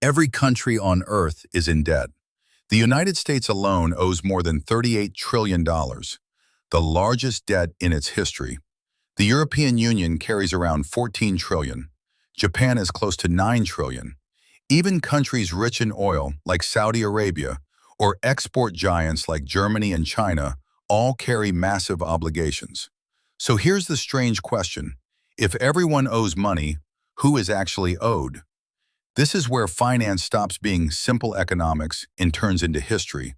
Every country on Earth is in debt. The United States alone owes more than $38 trillion, the largest debt in its history. The European Union carries around 14 trillion. Japan is close to 9 trillion. Even countries rich in oil, like Saudi Arabia, or export giants like Germany and China, all carry massive obligations. So here's the strange question. If everyone owes money, who is actually owed? This is where finance stops being simple economics and turns into history,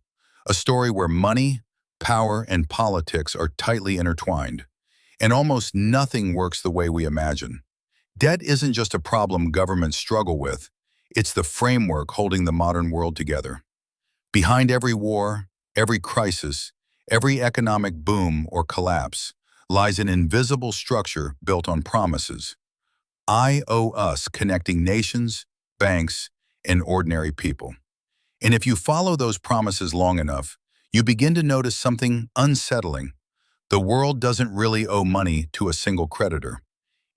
a story where money, power, and politics are tightly intertwined, and almost nothing works the way we imagine. Debt isn't just a problem governments struggle with, it's the framework holding the modern world together. Behind every war, every crisis, every economic boom or collapse lies an invisible structure built on promises. I owe us connecting nations, banks, and ordinary people. And if you follow those promises long enough, you begin to notice something unsettling. The world doesn't really owe money to a single creditor.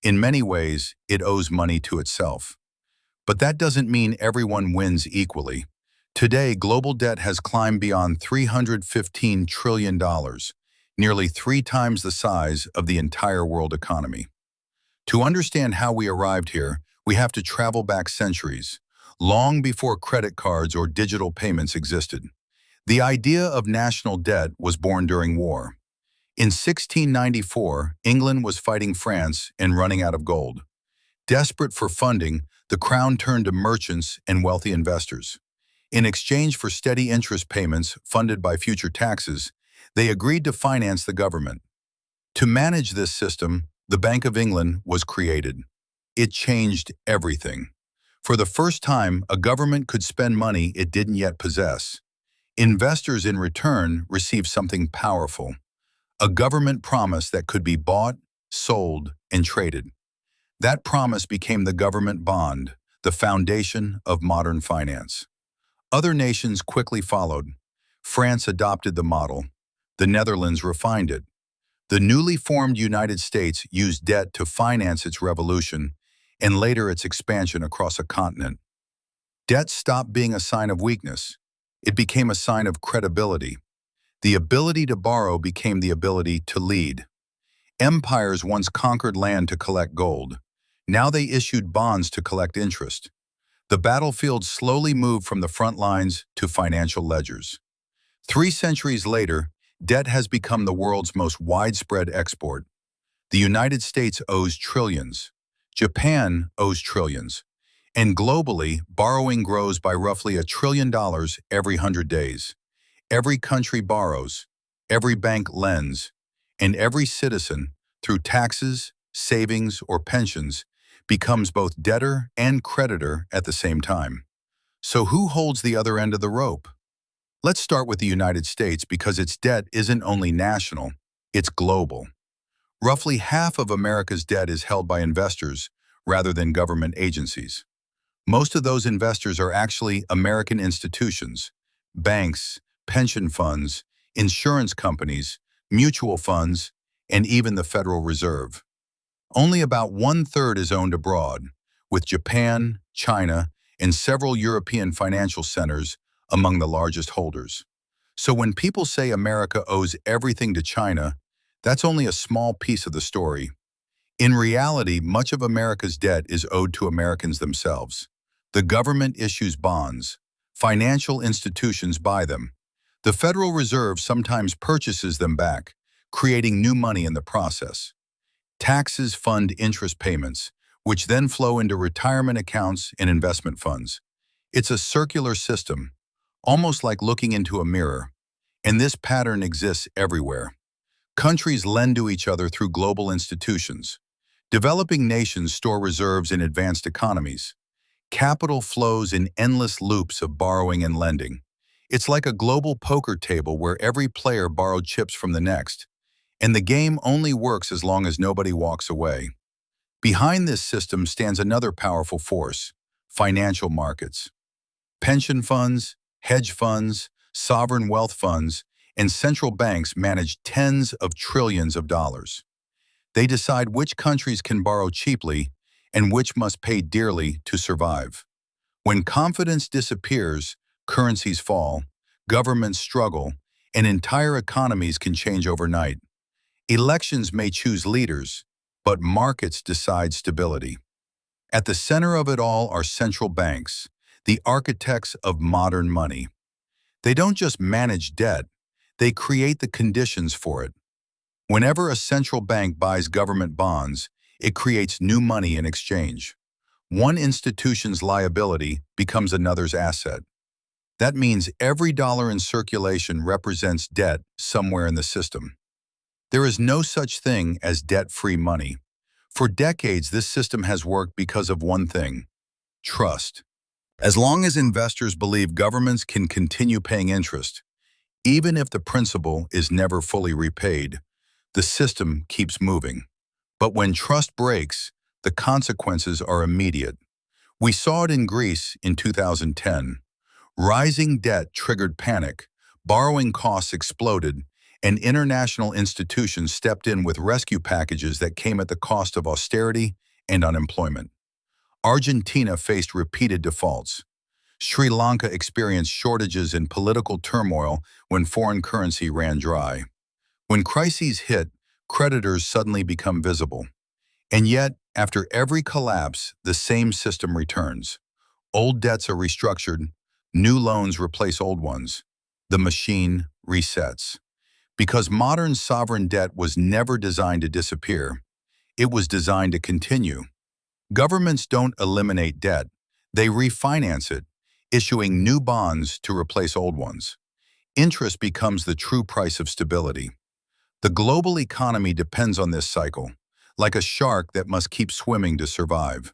In many ways, it owes money to itself. But that doesn't mean everyone wins equally. Today, global debt has climbed beyond $315 trillion, nearly 3 times the size of the entire world economy. To understand how we arrived here, we have to travel back centuries, long before credit cards or digital payments existed. The idea of national debt was born during war. In 1694, England was fighting France and running out of gold. Desperate for funding, the crown turned to merchants and wealthy investors. In exchange for steady interest payments funded by future taxes, they agreed to finance the government. To manage this system, the Bank of England was created. It changed everything. For the first time, a government could spend money it didn't yet possess. Investors in return received something powerful, a government promise that could be bought, sold, and traded. That promise became the government bond, the foundation of modern finance. Other nations quickly followed. France adopted the model. The Netherlands refined it. The newly formed United States used debt to finance its revolution and later its expansion across a continent. Debt stopped being a sign of weakness. It became a sign of credibility. The ability to borrow became the ability to lead. Empires once conquered land to collect gold. Now they issued bonds to collect interest. The battlefield slowly moved from the front lines to financial ledgers. 3 centuries later, debt has become the world's most widespread export. The United States owes trillions. Japan owes trillions. And globally, borrowing grows by roughly $1 trillion every 100 days. Every country borrows, every bank lends, and every citizen, through taxes, savings, or pensions, becomes both debtor and creditor at the same time. So who holds the other end of the rope? Let's start with the United States because its debt isn't only national, it's global. Roughly half of America's debt is held by investors rather than government agencies. Most of those investors are actually American institutions, banks, pension funds, insurance companies, mutual funds, and even the Federal Reserve. Only about 1/3 is owned abroad, with Japan, China, and several European financial centers among the largest holders. So when people say America owes everything to China, that's only a small piece of the story. In reality, much of America's debt is owed to Americans themselves. The government issues bonds. Financial institutions buy them. The Federal Reserve sometimes purchases them back, creating new money in the process. Taxes fund interest payments, which then flow into retirement accounts and investment funds. It's a circular system, almost like looking into a mirror. And this pattern exists everywhere. Countries lend to each other through global institutions. Developing nations store reserves in advanced economies. Capital flows in endless loops of borrowing and lending. It's like a global poker table where every player borrowed chips from the next, and the game only works as long as nobody walks away. Behind this system stands another powerful force: financial markets. Pension funds, hedge funds, sovereign wealth funds, and central banks manage tens of trillions of dollars. They decide which countries can borrow cheaply and which must pay dearly to survive. When confidence disappears, currencies fall, governments struggle, and entire economies can change overnight. Elections may choose leaders, but markets decide stability. At the center of it all are central banks, the architects of modern money. They don't just manage debt, they create the conditions for it. Whenever a central bank buys government bonds, it creates new money in exchange. One institution's liability becomes another's asset. That means every dollar in circulation represents debt somewhere in the system. There is no such thing as debt-free money. For decades, this system has worked because of one thing: trust. As long as investors believe governments can continue paying interest, even if the principal is never fully repaid, the system keeps moving. But when trust breaks, the consequences are immediate. We saw it in Greece in 2010. Rising debt triggered panic, borrowing costs exploded, and international institutions stepped in with rescue packages that came at the cost of austerity and unemployment. Argentina faced repeated defaults. Sri Lanka experienced shortages and political turmoil when foreign currency ran dry. When crises hit, creditors suddenly become visible. And yet, after every collapse, the same system returns. Old debts are restructured, new loans replace old ones. The machine resets. Because modern sovereign debt was never designed to disappear, it was designed to continue. Governments don't eliminate debt, they refinance it, issuing new bonds to replace old ones. Interest becomes the true price of stability. The global economy depends on this cycle, like a shark that must keep swimming to survive.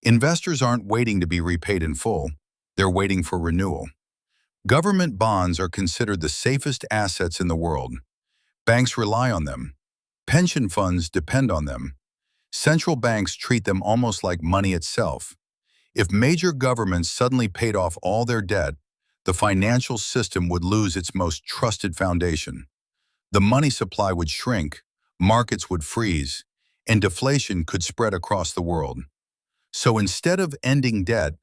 Investors aren't waiting to be repaid in full, they're waiting for renewal. Government bonds are considered the safest assets in the world. Banks rely on them. Pension funds depend on them. Central banks treat them almost like money itself. If major governments suddenly paid off all their debt, the financial system would lose its most trusted foundation. The money supply would shrink, markets would freeze, and deflation could spread across the world. So instead of ending debt,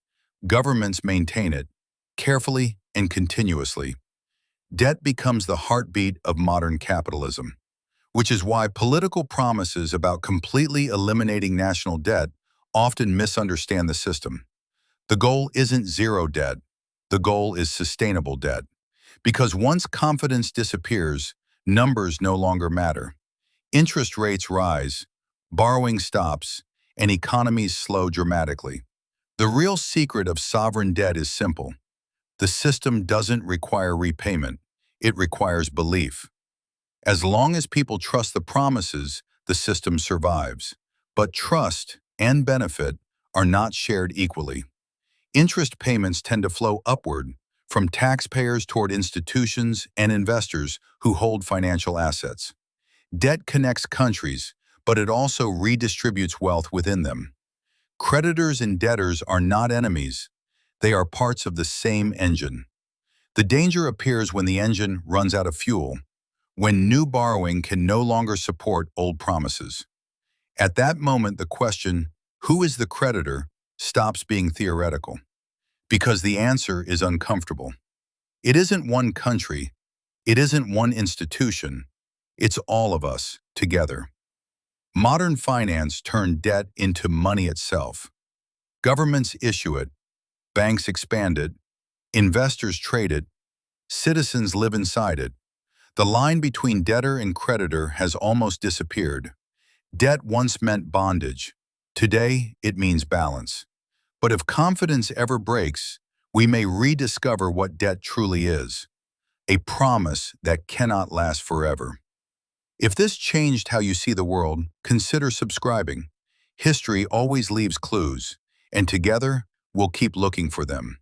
governments maintain it, carefully and continuously. Debt becomes the heartbeat of modern capitalism, which is why political promises about completely eliminating national debt often misunderstand the system. The goal isn't zero debt. The goal is sustainable debt. Because once confidence disappears, numbers no longer matter. Interest rates rise, borrowing stops, and economies slow dramatically. The real secret of sovereign debt is simple. The system doesn't require repayment. It requires belief. As long as people trust the promises, the system survives. But trust and benefit are not shared equally. Interest payments tend to flow upward, from taxpayers toward institutions and investors who hold financial assets. Debt connects countries, but it also redistributes wealth within them. Creditors and debtors are not enemies. They are parts of the same engine. The danger appears when the engine runs out of fuel, when new borrowing can no longer support old promises. At that moment, the question, "Who is the creditor?" stops being theoretical, because the answer is uncomfortable. It isn't one country, it isn't one institution, it's all of us together. Modern finance turned debt into money itself. Governments issue it, banks expand it, investors trade it, citizens live inside it. The line between debtor and creditor has almost disappeared. Debt once meant bondage. Today, it means balance. But if confidence ever breaks, we may rediscover what debt truly is: a promise that cannot last forever. If this changed how you see the world, consider subscribing. History always leaves clues, and together, we'll keep looking for them.